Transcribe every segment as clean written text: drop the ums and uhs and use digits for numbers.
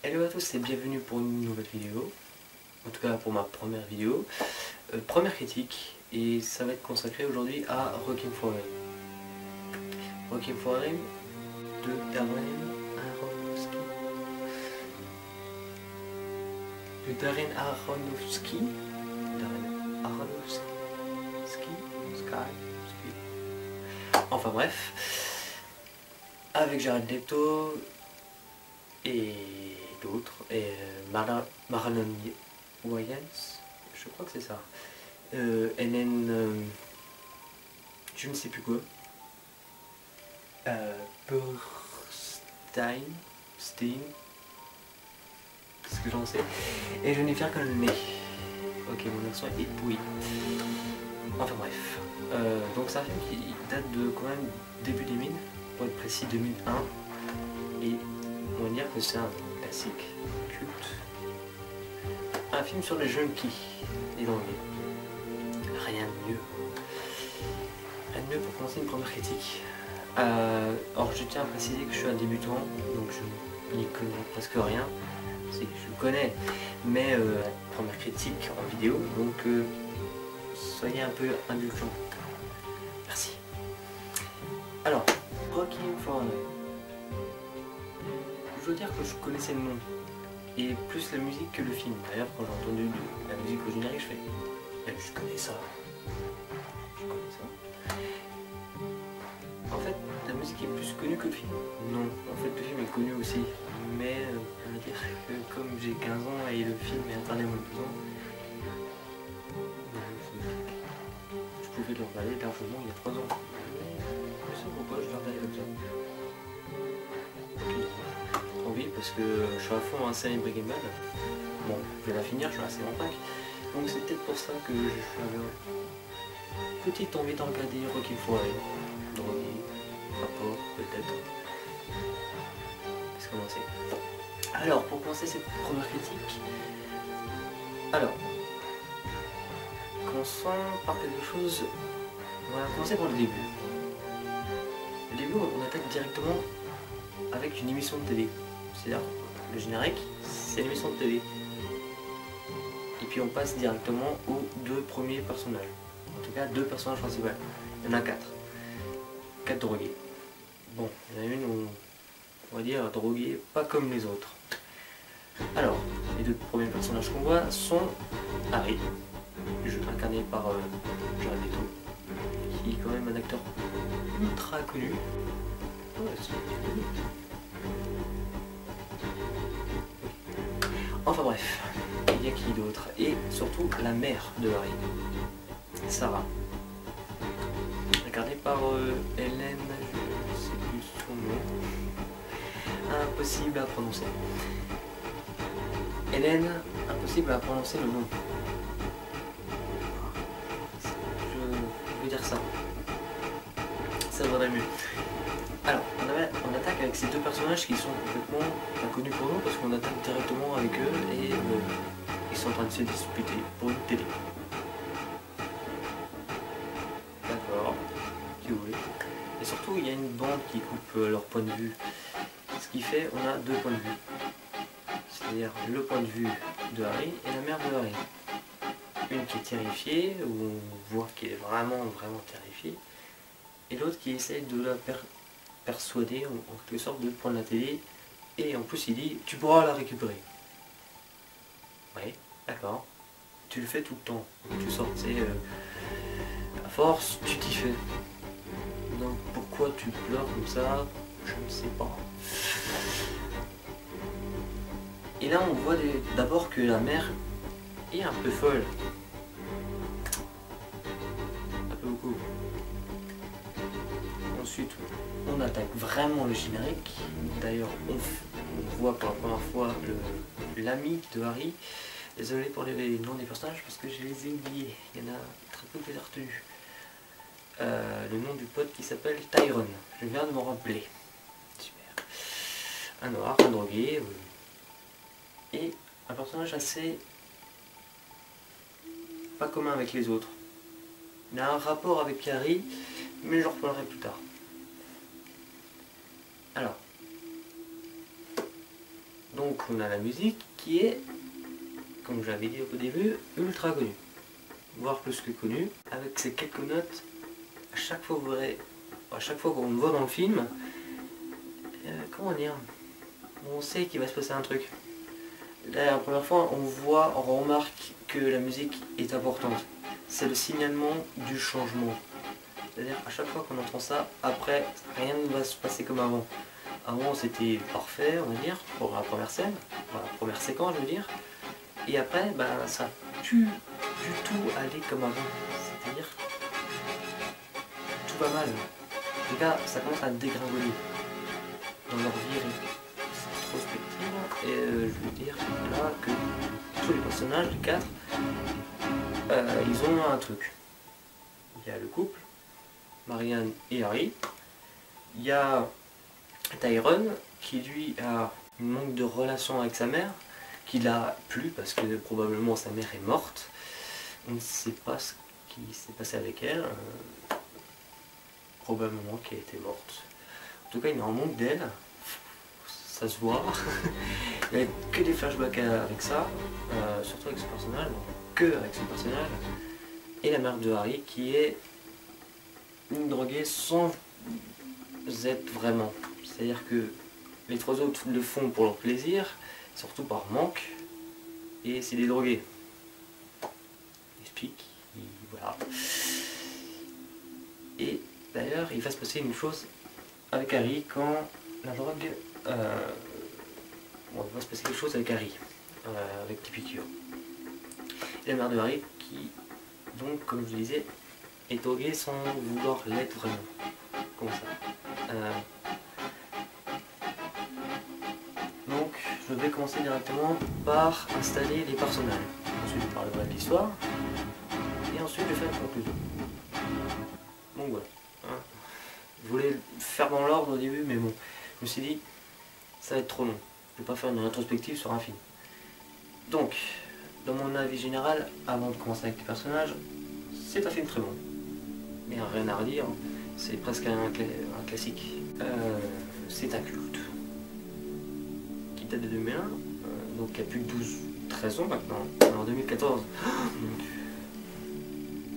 Hello à tous et bienvenue pour une nouvelle vidéo, en tout cas pour ma première vidéo, première critique, et ça va être consacré aujourd'hui à Requiem for a Dream. Requiem for a Dream de Darren Aronofsky. Enfin bref, avec Jared Leto et d'autres, et Marlon Wayans, je crois que c'est ça, Hélène, je ne sais plus quoi, Burstein, ce que j'en sais, et Jennifer Connelly. Ok, mon accent est pourri. Enfin bref, donc c'est un film qui date de quand même début 2000, pour être précis 2001, et on va dire que c'est un classique, culte, un film sur les junkies, les drogués. Rien de mieux. Rien de mieux pour commencer une première critique. Or je tiens à préciser que je suis un débutant, donc je n'y connais presque rien. Si, je connais, mais première critique en vidéo, donc soyez un peu indulgents. Merci. Alors, Requiem for a Dream. Je dois dire que je connaissais le nom, et plus la musique que le film. D'ailleurs, quand j'ai entendu la musique au générique, je fais je connais ça. Je connais ça. En fait, la musique est plus connue que le film. Non, en fait, le film est connu aussi. Mais on va dire que comme j'ai 15 ans et le film est interdit moins de 12 ans, je pouvais le regarder largement il y a 3 ans. Je sais pourquoi je le regardais comme ça. Envie parce que je suis à fond dans la série Breaking Bad. Bon, je vais la finir, je suis assez en pack. Donc c'est peut-être pour ça que j'avais une petite envie d'en regarder Requiem for a Dream. Drogué, rapport, peut-être. Laisse commencer. Alors, pour commencer cette première critique, alors, commençons par quelque chose, on va commencer par le début. Le début, on attaque directement avec une émission de télé. C'est-à-dire, le générique, c'est l'émission de télé. Et puis on passe directement aux deux premiers personnages. En tout cas, deux personnages principaux. Il y en a 4. 4 drogués. Bon, il y en a une où, on va dire, droguée, pas comme les autres. Alors, les deux premiers personnages qu'on voit sont Harry, incarné par Jared Leto, qui est quand même un acteur ultra connu. Ouais, c'est connu. Enfin bref, il y a qui d'autre? Et surtout la mère de Harry, Sarah, incarnée par Hélène, je ne sais plus son nom, impossible à prononcer. Hélène, impossible à prononcer le nom. Je veux dire ça. Ça vaudrait mieux. Alors, on attaque avec ces deux personnages qui sont complètement inconnus pour nous parce qu'on attaque directement avec eux et ils sont en train de se disputer pour une télé. D'accord. Oui. Et surtout, il y a une bande qui coupe leur point de vue. Ce qui fait, on a deux points de vue. C'est-à-dire le point de vue de Harry et la mère de Harry. Une qui est terrifiée, où on voit qu'elle est vraiment terrifiée, et l'autre qui essaie de la persuader en quelque sorte de prendre la télé, et en plus il dit tu pourras la récupérer. Oui, d'accord. Tu le fais tout le temps. Tu sors, c'est à force, tu t'y fais. Donc pourquoi tu pleures comme ça? Je ne sais pas. Et là on voit d'abord que la mère est un peu folle. Un peu beaucoup. Ensuite on attaque vraiment le générique. D'ailleurs on voit pour la première fois l'ami de Harry. Désolé pour les noms des personnages parce que je les ai oubliés. Il y en a très peu que j'ai retenu. Le nom du pote qui s'appelle Tyrone. Je viens de m'en rappeler. Super. Un noir, un drogué. Et un personnage assez pas commun avec les autres. Il a un rapport avec Harry, mais j'en reparlerai plus tard. Alors, donc Donc on a la musique qui est, comme j'avais dit au début, ultra connue, voire plus que connue, avec ces quelques notes. À chaque fois, vous verrez, à chaque fois qu'on le voit dans le film, comment dire, on sait qu'il va se passer un truc. Là, la première fois, on remarque que la musique est importante. C'est le signalement du changement. C'est-à-dire à chaque fois qu'on entend ça, après, rien ne va se passer comme avant. Avant, c'était parfait, on va dire, pour la première scène, pour la première séquence, je veux dire. Et après, ben, ça n'a plus du tout aller comme avant. C'est-à-dire, tout va mal. En tout cas, ça commence à dégringoler dans leur vie rétrospective. Et je veux dire là que tous les personnages, les 4, ils ont un truc. Il y a le couple, Marianne et Harry. Il y a Tyrone qui lui a un manque de relation avec sa mère, qui l'a plus parce que probablement sa mère est morte. On ne sait pas ce qui s'est passé avec elle. Probablement qu'elle était morte. En tout cas, il a un manque d'elle. Ça se voit. Il n'y a que des flashbacks avec ça, surtout avec ce personnage, donc que avec ce personnage. Et la mère de Harry qui est une droguée sans être vraiment. C'est-à-dire que les 3 autres le font pour leur plaisir, surtout par manque, et c'est des drogués. Explique, voilà. Et d'ailleurs, il va se passer une chose avec Harry quand la drogue... bon, il va se passer quelque chose avec Harry, avec les piqûres. Et la mère de Harry qui, donc, comme je le disais, est droguée sans vouloir l'être vraiment. Comme ça. Donc, je vais commencer directement par installer les personnages. Ensuite, je parlerai de l'histoire. Et ensuite, je fais une conclusion. Donc voilà. Hein. Je voulais le faire dans l'ordre au début, mais bon, je me suis dit, ça va être trop long. Je ne vais pas faire une rétrospective sur un film. Donc, dans mon avis général, avant de commencer avec les personnages, c'est un film très bon. Mais rien à redire, c'est presque un classique. C'est un culte. Qui date de 2001, donc il y a plus de 12-13 ans maintenant. On est en 2014. Oh, mon Dieu.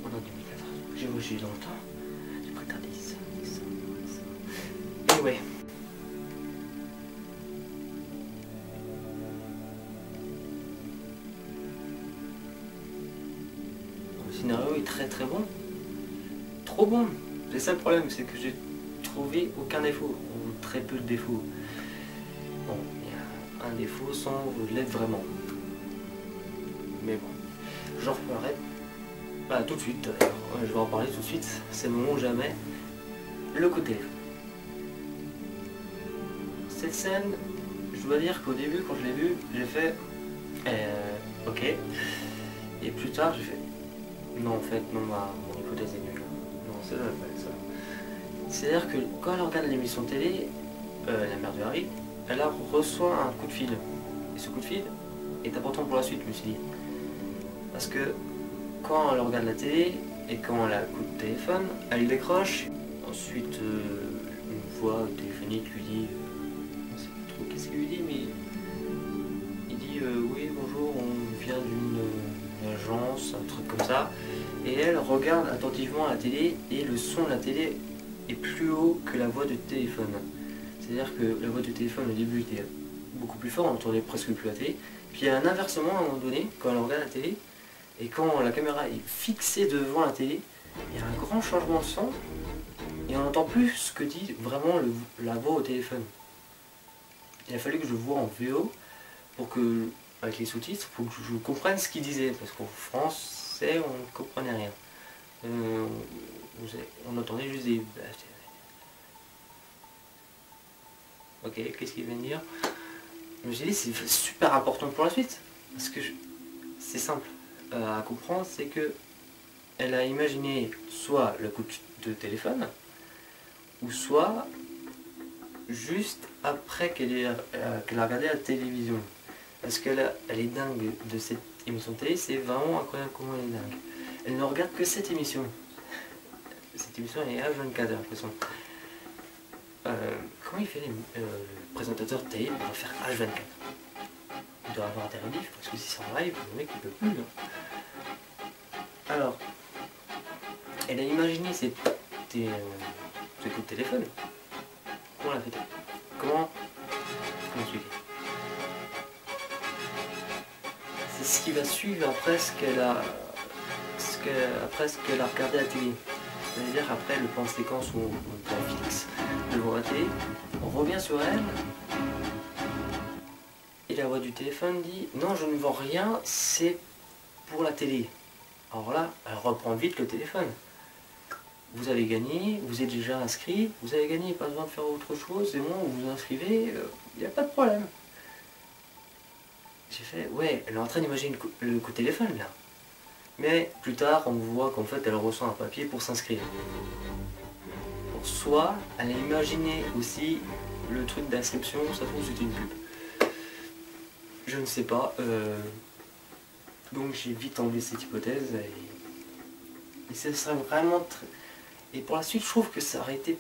On est en 2014. J'ai voyagé dans le temps. J'ai pris un 10. Et ouais. Le scénario est très très bon. Trop bon. C'est ça le problème, c'est que j'ai trouvé aucun défaut, ou très peu de défauts. Bon, il y a un défaut sans l'être vraiment. Mais bon, j'en reparlerai tout de suite d'ailleurs. Ouais, je vais en parler tout de suite, c'est le moment ou jamais. Le coup de téléphone. Cette scène, je dois dire qu'au début, quand je l'ai vue, j'ai fait ok. Et plus tard, j'ai fait non, en fait, non, mon hypothèse est nulle. Non, c'est pas ça. C'est-à-dire que quand elle regarde l'émission télé, la mère de Harry, elle reçoit un coup de fil. Et ce coup de fil est important pour la suite, je me suis dit. Parce que quand elle regarde la télé et quand elle a un coup de téléphone, elle décroche. Ensuite, une voix téléphonique lui dit, on ne sait plus trop qu'est-ce qu'il lui dit, mais il dit oui, bonjour, on vient d'une agence, un truc comme ça. Et elle regarde attentivement la télé et le son de la télé est plus haut que la voix de téléphone. C'est-à-dire que la voix de téléphone au début était beaucoup plus fort, on n'entendait presque plus la télé. Puis il y a un inversement à un moment donné, quand elle regarde la télé, et quand la caméra est fixée devant la télé, il y a un grand changement de son, et on n'entend plus ce que dit vraiment la voix au téléphone. Il a fallu que je voie en VO, pour que, avec les sous-titres, pour que je comprenne ce qu'il disait, parce qu'en français, on ne comprenait rien. On entendait juste des... Ok, qu'est-ce qu'il vient de dire? Je me suis dit, c'est super important pour la suite, parce que c'est simple à comprendre, c'est que elle a imaginé soit le coup de téléphone, ou soit juste après qu'elle a regardé la télévision. Parce qu'elle est dingue de cette émission de télé, c'est vraiment incroyable comment elle est dingue. Elle ne regarde que cette émission. Cette émission elle est H24, j'ai l'impression. Comment il fait le présentateur de télé pour faire H24? il doit avoir des rediffs, parce que si c'est en live, le mec il peut plus. Hein. Alors, elle a imaginé ces coups de téléphone. Comment l'a fait? Comment expliquer? C'est ce qui va suivre après ce qu'elle a regardé à la télé. C'est-à-dire après le plan de séquence ou le plan fixe devant la télé, on revient sur elle et la voix du téléphone dit non, je ne vends rien, c'est pour la télé. Alors là, elle reprend vite le téléphone. Vous avez gagné, vous êtes déjà inscrit, vous avez gagné, pas besoin de faire autre chose, c'est bon, vous vous inscrivez, il n'y a pas de problème. J'ai fait, ouais, elle est en train d'imaginer le coup de téléphone là. Mais plus tard, on voit qu'en fait, elle reçoit un papier pour s'inscrire. Pour soit, elle a imaginé aussi le truc d'inscription, ça trouve c'était une pub. Je ne sais pas. Donc j'ai vite enlevé cette hypothèse et ça serait vraiment très... Et pour la suite, je trouve que ça aurait été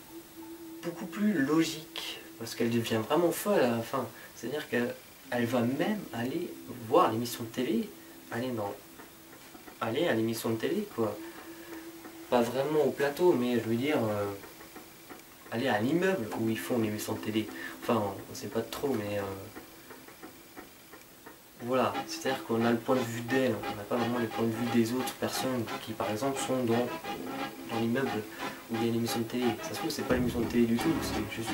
beaucoup plus logique parce qu'elle devient vraiment folle à la fin. C'est-à-dire qu'elle va même aller voir l'émission de télé, aller à l'émission de télé, quoi. Pas vraiment au plateau, mais je veux dire, aller à l'immeuble où ils font l'émission de télé. Enfin, on sait pas trop, mais voilà. C'est-à-dire qu'on a le point de vue d'elle, on n'a pas vraiment le point de vue des autres personnes qui, par exemple, sont dans l'immeuble où il y a l'émission de télé. Ça se trouve, c'est pas l'émission de télé du tout, c'est juste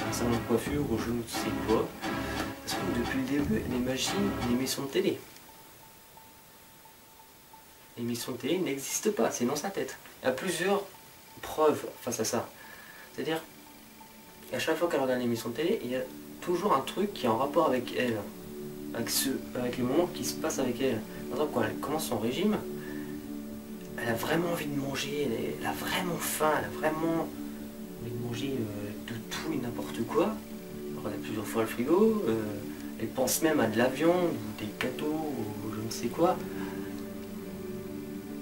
un salon de coiffure ou je ne sais quoi. Ça se trouve, depuis le début, elle imagine une émission de télé. L'émission de télé n'existe pas, c'est dans sa tête. Il y a plusieurs preuves face à ça. C'est-à-dire, à chaque fois qu'elle regarde l'émission de télé, il y a toujours un truc qui est en rapport avec elle, avec les moments qui se passent avec elle. Par exemple, quand elle commence son régime, elle a vraiment envie de manger, elle a vraiment faim, elle a vraiment envie de manger de tout et n'importe quoi. Elle regarde plusieurs fois le frigo, elle pense même à de la viande, ou des gâteaux, ou je ne sais quoi.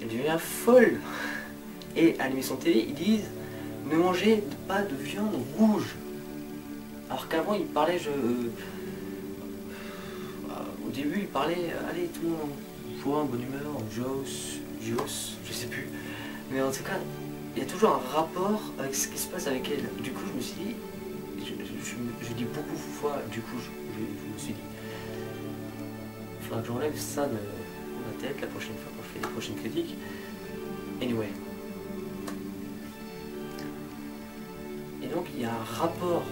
Elle devient folle. Et à l'émission de télé, ils disent ne mangez pas de viande rouge. Alors qu'avant, ils parlaient, au début, ils parlaient, allez, tout le monde, joie, bonne humeur, Joss, je sais plus. Mais en tout cas, il y a toujours un rapport avec ce qui se passe avec elle. Du coup, je me suis dit, je dis beaucoup de fois, du coup, je me suis dit, il faudra que j'enlève ça de ma tête la prochaine fois quand je fais les prochaines critiques. Anyway. Et donc, il y a un rapport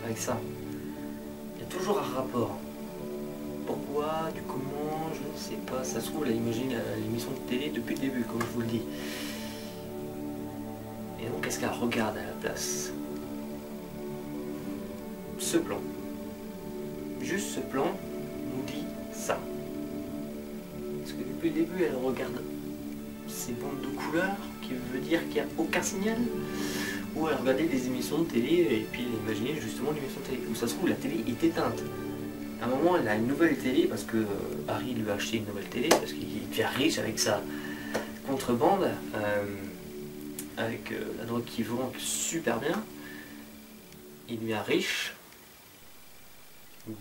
avec ça. Il y a toujours un rapport. Pourquoi, du comment, je ne sais pas. Ça se trouve, elle imagine l'émission de télé depuis le début, comme je vous le dis. Et donc, qu'est-ce qu'elle regarde à la place? Ce plan. Juste ce plan nous dit ça. Parce que depuis le début, elle regarde ces bandes de couleurs, qui veut dire qu'il n'y a aucun signal. Ou elle regardait des émissions de télé et puis elle imaginait justement l'émission de télé. Ou ça se trouve, la télé est éteinte. À un moment, elle a une nouvelle télé parce que Harry lui a acheté une nouvelle télé parce qu'il devient riche avec sa contrebande, avec la drogue qui vend super bien. Il devient riche.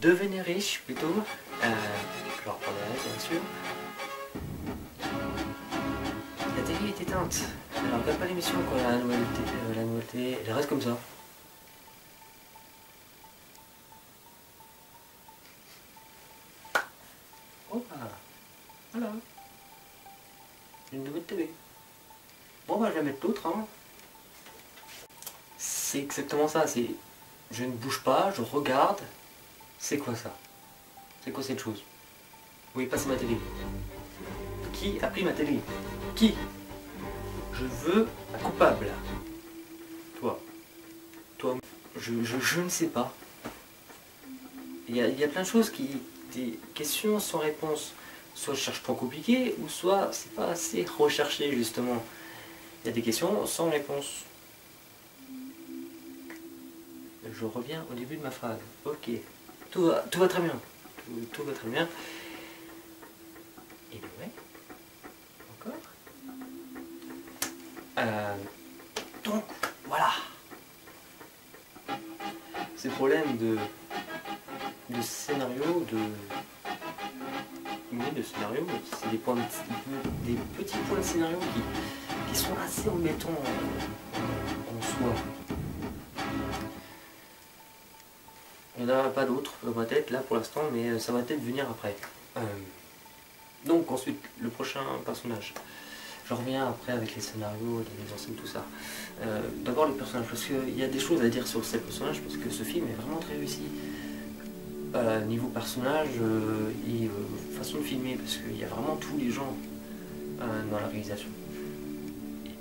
Devenez riche plutôt. Je leur parlerai bien sûr. La télé est éteinte. Elle ne regarde pas l'émission quand elle a la nouvelle télé. Elle reste comme ça. Oh bah, voilà. Une nouvelle télé. Bon bah je vais mettre l'autre. Hein. C'est exactement ça. C'est je ne bouge pas, je regarde. C'est quoi ça? C'est quoi cette chose? Oui, passer ma télé. Qui a pris ma télé? Qui? Je veux un coupable. Toi. Toi. Je ne sais pas. Il y a plein de choses des questions sans réponse. Soit je cherche trop compliqué, ou soit c'est pas assez recherché justement. Il y a des questions sans réponse. Je reviens au début de ma phrase. Ok. Tout va très bien. Tout va très bien. Et ouais. Encore. Donc, voilà. Ces problèmes de scénario, mais de scénario, c'est des petits points de scénario qui sont assez embêtants en soi. Il n'y en a pas d'autres dans ma tête là pour l'instant, mais ça va peut-être venir après. Donc ensuite, le prochain personnage. Je reviens après avec les scénarios, les mises en scène, tout ça. D'abord les personnages, parce qu'il y a des choses à dire sur ces personnages, parce que ce film est vraiment très réussi. Niveau personnage et façon de filmer, parce qu'il y a vraiment tous les genres dans la réalisation.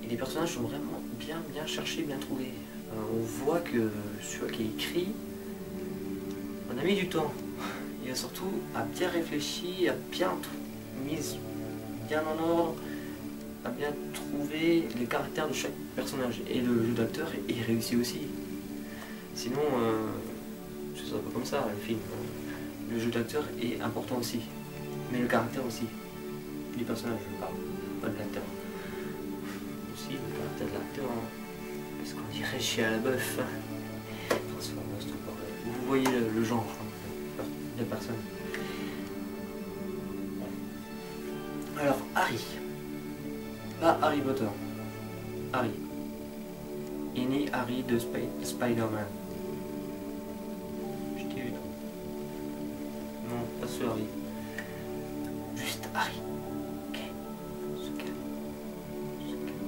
Et les personnages sont vraiment bien cherchés, bien trouvés. On voit que celui qui a écrit, on a mis du temps. Il a surtout à bien réfléchi, à bien mis bien en ordre, à bien trouver les caractères de chaque personnage. Et le jeu d'acteur est réussi aussi. Sinon, ce serait pas comme ça le film. Le jeu d'acteur est important aussi, mais le caractère aussi. Les personnages, je parle, pas de l'acteur. Aussi le caractère de l'acteur, parce qu'on dirait Shia LaBeouf. Vous voyez le genre de personne. Alors, Harry. Pas Harry Potter. Harry. Il est né Harry de Spider-Man. Je t'ai vu, non? Non, pas ce Harry. Juste Harry. Ok. Se calme. Se calme.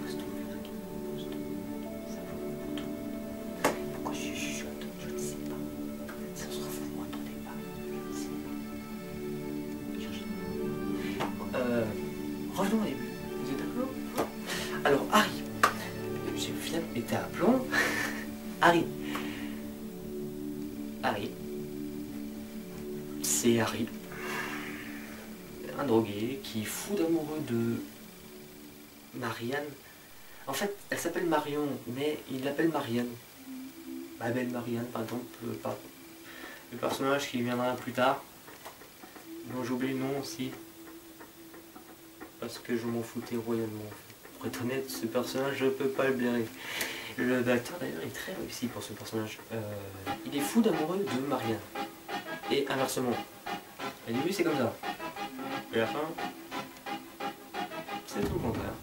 Pose-toi, ça va pour tout. Pourquoi je chuchote? Je ne sais pas. Ça se trouve, vous m'entendez pas. Je ne sais pas. Cherchez. Revenons au début. Vous êtes d'accord? Alors, Harry. J'ai au final été appelons Harry. Harry. C'est Harry. Un drogué qui est fou d'amoureux de Marianne. En fait, elle s'appelle Marion, mais il l'appelle Marianne. Ma belle Marianne, par exemple, le personnage qui viendra plus tard. Dont j'oublie le nom aussi. Parce que je m'en foutais royalement. Pour être honnête, ce personnage, je peux pas le blairer. Le acteur d'ailleurs est très réussi pour ce personnage. Il est fou d'amoureux de Marianne. Et inversement. Au début c'est comme ça. Et à la fin, c'est tout le contraire.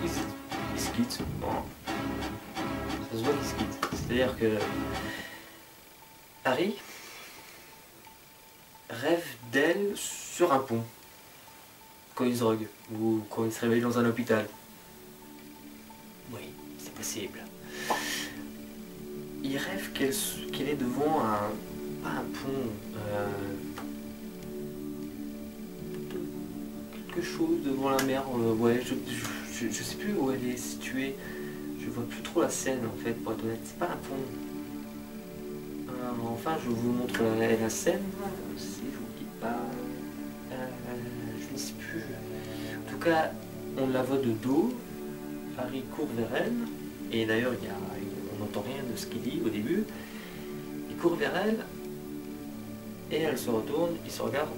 Il se quitte. Bon. Ça se voit qu'il se quitte. C'est-à-dire que Harry rêve d'elle sur un pont. Quand il se drogue. Ou quand il se réveille dans un hôpital. Oui, c'est possible. Il rêve qu'elle est devant pas un pont, quelque chose devant la mer, ouais, je sais plus où elle est située, je vois plus trop la scène en fait, pour être honnête, c'est pas un pont. Enfin, je vous montre la scène, si je vous dis pas, je ne sais plus. En tout cas, on la voit de dos, Harry court vers elle, et d'ailleurs on n'entend rien de ce qu'il dit au début. Il court vers elle, et elle se retourne, il se regarde,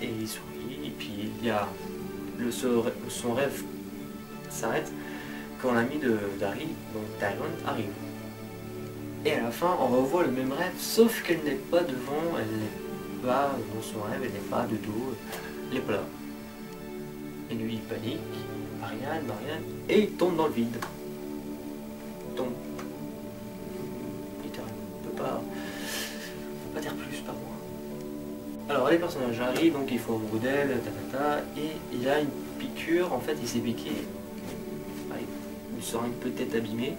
et il sourit, et puis il y a son rêve s'arrête quand l'ami d'Harry, donc Tyrone, arrive. Et à la fin, on revoit le même rêve, sauf qu'elle n'est pas devant, elle n'est pas dans son rêve, elle n'est pas de dos, elle n'est pas là. Et lui, il panique, Marianne, et il tombe dans le vide. Il tombe. Littéralement, on peut pas dire plus par moi. Alors, les personnages arrivent, donc il faut amoureux d'elle, et il a une piqûre, en fait, il s'est piqué. Une seringue peut-être abîmée.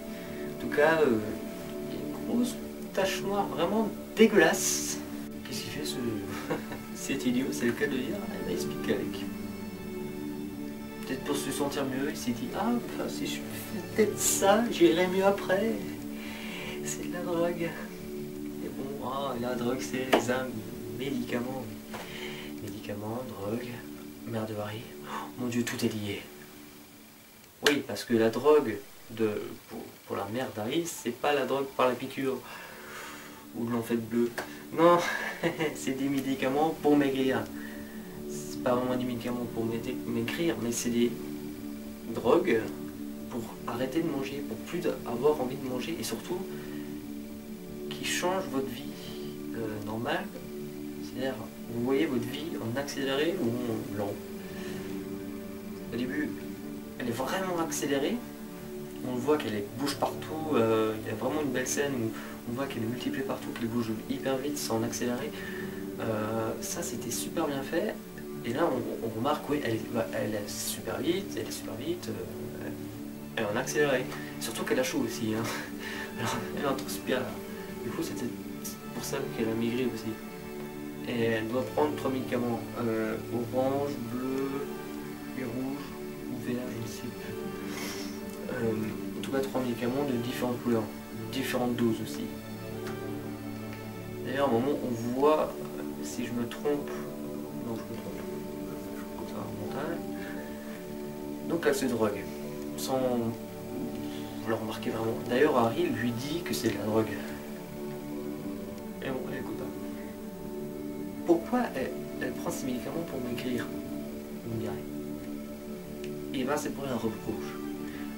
En tout cas, une grosse tache noire vraiment dégueulasse. Qu'est-ce qu'il fait ce... cet idiot, c'est le cas de dire, il se pique avec. Peut-être pour se sentir mieux, il s'est dit, ah, bah, si je fais peut-être ça, j'irai mieux après. C'est de la drogue. Et bon, la drogue, c'est un médicament. Médicaments, drogue, mère de Harry. Oh, mon Dieu, tout est lié. Oui, parce que la drogue pour la mère d'Harry, c'est pas la drogue par la piqûre ou de l'enfant bleu. Non, c'est des médicaments pour maigrir. C'est pas vraiment des médicaments pour maigrir, mais c'est des drogues pour arrêter de manger, pour plus avoir envie de manger, et surtout qui changent votre vie normale, C'est-à-dire, vous voyez votre vie en accéléré ou en lent. Au début, elle est vraiment accélérée. On voit qu'elle bouge partout. Il y a vraiment une belle scène où on voit qu'elle est multipliée partout, qu'elle bouge hyper vite sans accélérer. Ça, c'était super bien fait. Et là, on remarque, oui, elle est super vite, elle est en accéléré. Surtout qu'elle a chaud aussi. Hein. Alors, elle en transpire. Du coup, c'était pour ça qu'elle a maigri aussi. Et elle doit prendre 3 médicaments. Orange, bleu, et rouge, ou vert, je ne sais plus. En tout cas, 3 médicaments de différentes couleurs, différentes doses aussi. D'ailleurs, à un moment, on voit, si je me trompe, non, je me trompe, comme ça, mental. Donc elle se drogue, sans le remarquer vraiment. D'ailleurs, Harry lui dit que c'est de la drogue. Et bon, elle écoute pas. Pourquoi elle prend ces médicaments pour maigrir, vous me direz? Et bien, c'est pour un reproche.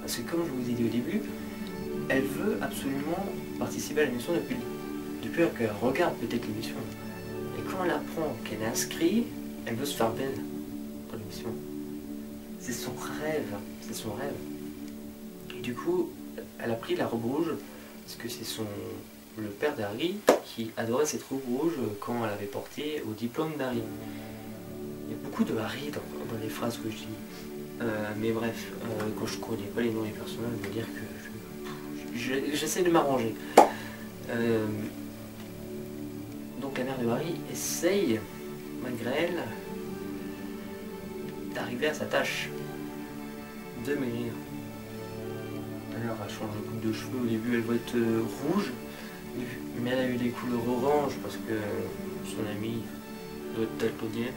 Parce que comme je vous ai dit au début, elle veut absolument participer à l'émission depuis qu'elle regarde peut-être l'émission. Et quand elle apprend qu'elle est inscrite, elle veut se faire belle pour l'émission. C'est son rêve, c'est son rêve. Et du coup, elle a pris la robe rouge, parce que c'est le père d'Harry qui adorait cette robe rouge quand elle avait porté au diplôme d'Harry. Il y a beaucoup de Harry dans les phrases que je dis. Mais bref, quand je connais pas les noms des personnages, je veux dire que j'essaie de m'arranger. Donc la mère de Harry essaye, malgré elle, d'arriver à sa tâche de maigrir. Alors elle change de coupe de cheveux, au début elle va être rouge, mais elle a eu des couleurs orange parce que son ami doit être daltonien.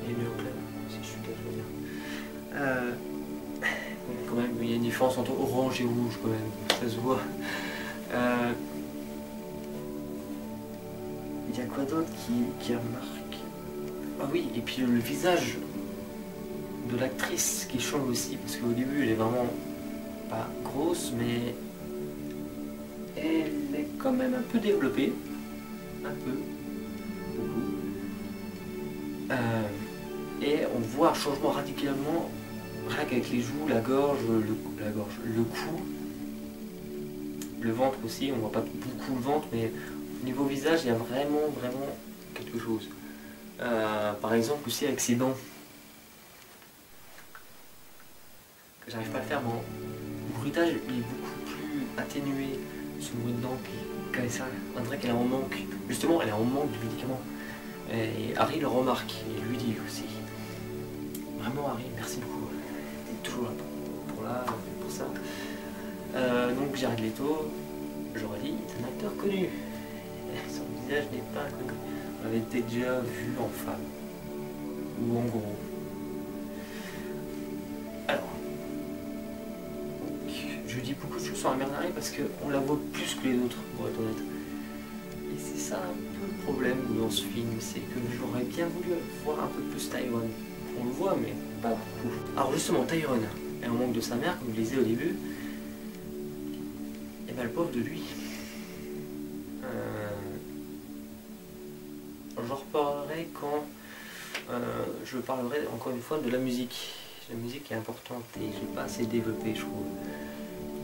Et mieux au clair, si je suis daltonien. Quand même, il y a une différence entre orange et rouge quand même, ça se voit. Il y a quoi d'autre qui remarque? Ah oui, et puis le visage de l'actrice qui change aussi, parce qu'au début elle est vraiment pas grosse, mais elle est quand même un peu développée. Un peu. Beaucoup. Et on voit un changement radicalement, rien qu'avec les joues, la gorge, le cou, le ventre aussi, on voit pas beaucoup le ventre, mais au niveau visage, il y a vraiment quelque chose. Par exemple aussi avec ses dents. J'arrive pas à le faire, mais le bruitage est beaucoup plus atténué, ce bruit de dents, puis ça, on dirait qu'elle est en manque. Justement, elle est en manque de médicaments. Et Harry le remarque, et lui dit aussi. Vraiment Harry, merci beaucoup. T'es toujours là pour ça. Donc Jared Leto, j'aurais dit, est un acteur connu. Son visage n'est pas connu. On l'avait peut-être déjà vu en femme. Ou en gros. Alors. Je dis beaucoup de choses sur la mère d'Harry parce qu'on la voit plus que les autres, pour être honnête. Et c'est ça un peu le problème dans ce film, c'est que j'aurais bien voulu voir un peu plus Tyrone. On le voit, mais pas beaucoup. Alors justement, Tyrone est en manque de sa mère, comme je le disais au début. Et bien le pauvre de lui. J'en reparlerai quand je parlerai encore une fois de la musique. La musique est importante et je n'ai pas assez développé, je trouve.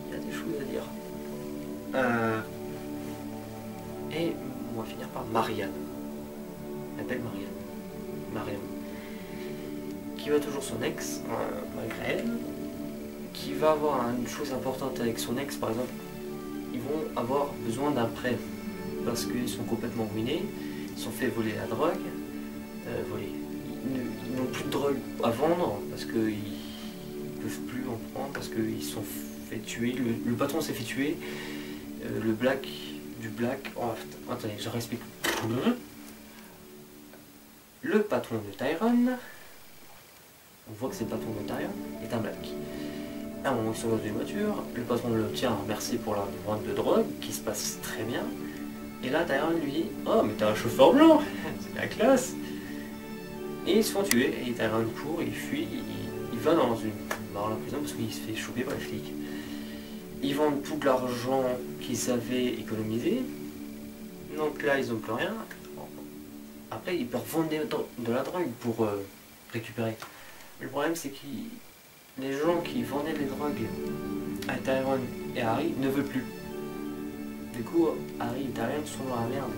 Il y a des choses à dire. Et on va finir par Marianne. Elle s'appelle Marianne. Qui va toujours son ex, malgré elle. Qui va avoir une chose importante avec son ex, par exemple. Ils vont avoir besoin d'un prêt. Parce qu'ils sont complètement ruinés. Ils sont fait voler la drogue. Ils n'ont plus de drogue à vendre parce qu'ils ne peuvent plus en prendre, parce qu'ils sont fait tuer. Le patron s'est fait tuer. Le black. Oh, attendez, je réexplique. Le patron de Tyrone, on voit que c'est le patron de Tyrone, est un black. À un moment, ils sont dans une voiture, le patron le tient, merci pour la vente de drogue, qui se passe très bien. Et là, Tyrone lui dit, oh, mais t'as un chauffeur blanc, c'est la classe. Et ils se font tuer, et Tyrone court, il fuit, il va dans la prison parce qu'il se fait choper par les flics. Ils vendent tout l'argent qu'ils avaient économisé. Donc là, ils n'ont plus rien. Après, ils peuvent vendre de la drogue pour récupérer. Le problème, c'est que les gens qui vendaient les drogues à Tyrone et Harry ne veulent plus. Du coup, Harry et Tyrone sont dans la merde.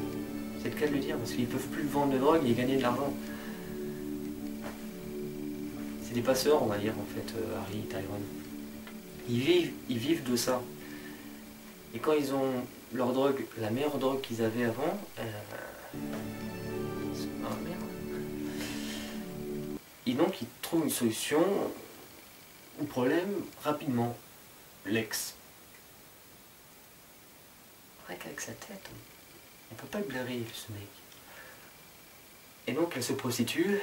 C'est le cas de le dire, parce qu'ils peuvent plus vendre de drogue et gagner de l'argent. C'est des passeurs, on va dire, en fait, Harry et Tyrone. Ils vivent de ça. Et quand ils ont leur drogue, la meilleure drogue qu'ils avaient avant, merde. Et donc ils trouvent une solution au problème rapidement. Lex. Rien qu'avec sa tête, on peut pas le blairer ce mec. Et donc elle se prostitue.